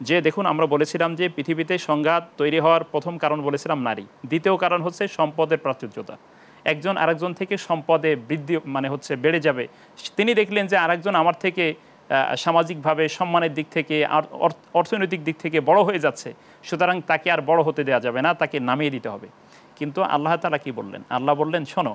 যে দেখুন আমরা বলেছিলাম যে পৃথিবীতে সংঘাত তৈরি হওয়ার প্রথম কারণ বলেছিলাম নারী, দ্বিতীয় কারণ হচ্ছে সম্পদের প্রাচুর্যতা। একজন আরেকজন থেকে সম্পদে বৃদ্ধি মানে হচ্ছে বেড়ে যাবে, তিনি দেখলেন যে আরেকজন আমার থেকে সামাজিকভাবে সম্মানের দিক থেকে আর অর্থনৈতিক দিক থেকে বড় হয়ে যাচ্ছে, সুতরাং তাকে আর বড় হতে দেওয়া যাবে না, তাকে নামিয়ে দিতে হবে। কিন্তু আল্লাহ তাআলা কি বললেন? আল্লাহ বললেন শোনো,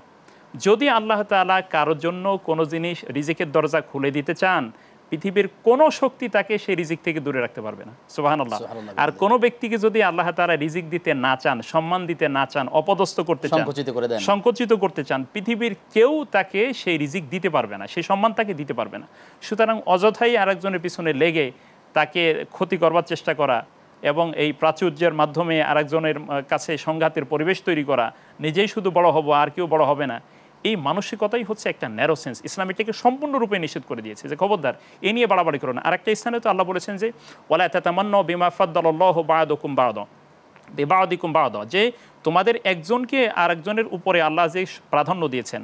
যদি আল্লাহ তাআলা কারোর জন্য কোনো জিনিস রিজিকের দরজা খুলে দিতে চান, পৃথিবীর কোনো শক্তি তাকে সেই রিজিক থেকে দূরে রাখতে পারবে না। সুবহানাল্লাহ। আর কোনো ব্যক্তিকে যদি আল্লাহ তাআলা রিজিক দিতে না চান, সম্মান দিতে না চান, অপদস্থ করতে চান, সংকুচিত করতে চান, পৃথিবীর কেউ তাকে সেই রিজিক দিতে পারবে না, সেই সম্মান তাকে দিতে পারবে না। সুতরাং অযথাই আরেকজনের পিছনে লেগে তাকে ক্ষতি করবার চেষ্টা করা এবং এই প্রাচুর্যের মাধ্যমে আরেকজনের কাছে সংঘাতের পরিবেশ তৈরি করা, নিজেই শুধু বড় হব আর কেউ বড় হবে না, এই মানসিকতাই হচ্ছে একটা ন্যারো সেন্স। ইসলাম এটাকে সম্পূর্ণরূপে নিষেধ করে দিয়েছে যে খবরদার এ নিয়ে বাড়াবাড়ি করো না। আরেকটা স্থানে তো আল্লাহ বলেছেন যে ওয়ালা তাতামান্নাউ বিমা ফাদ্দালাল্লাহু বা'দাকুম বা'দা বিবাদিকুম বা'দা, যে তোমাদের একজনকে আরেকজনের উপরে আল্লাহ যে প্রাধান্য দিয়েছেন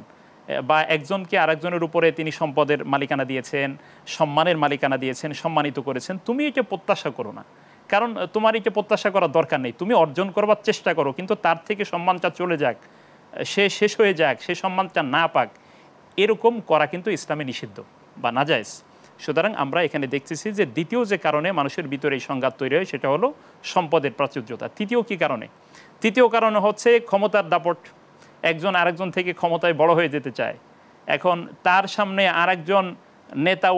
বা একজনকে আরেকজনের উপরে তিনি সম্পদের মালিকানা দিয়েছেন, সম্মানের মালিকানা দিয়েছেন, সম্মানিত করেছেন, তুমি এটা প্রত্যাশা করো না। কারণ তোমার এটা প্রত্যাশা করার দরকার নেই, তুমি অর্জন করবার চেষ্টা করো, কিন্তু তার থেকে সম্মানটা চলে যাক, সে শেষ হয়ে যাক, সে সম্মানটা না পাক, এরকম করা কিন্তু ইসলামে নিষিদ্ধ বা নাজায়েজ। সুতরাং আমরা এখানে দেখতেছি যে দ্বিতীয় যে কারণে মানুষের ভিতরে এই সংঘাত তৈরি হয় সেটা হলো সম্পদের প্রাচুর্যতা। তৃতীয় কি কারণে? তৃতীয় কারণে হচ্ছে ক্ষমতার দাপট। একজন আরেকজন থেকে ক্ষমতায় বড় হয়ে যেতে চায়। এখন তার সামনে আরেকজন নেতা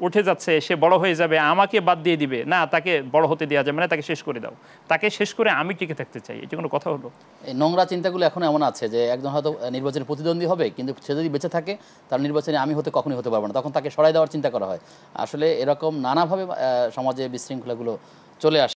উঠে যাচ্ছে, সে বড় হয়ে যাবে, আমাকে বাদ দিয়ে দিবে না, তাকে বড় হতে দেওয়া যাবে না, তাকে শেষ করে দাও, তাকে শেষ করে আমি টিকে থাকতে চাই। এটা কোনো কথা হলো? এই নোংরা চিন্তাগুলো এখন এমন আছে যে একজন হয়তো নির্বাচনে প্রতিদ্বন্দ্বী হবে, কিন্তু সে যদি বেঁচে থাকে তার নির্বাচনে আমি কখনোই হতে পারবো না, তখন তাকে সরাই দেওয়ার চিন্তা করা হয়। আসলে এরকম নানাভাবে সমাজে বিশৃঙ্খলাগুলো চলে আসে।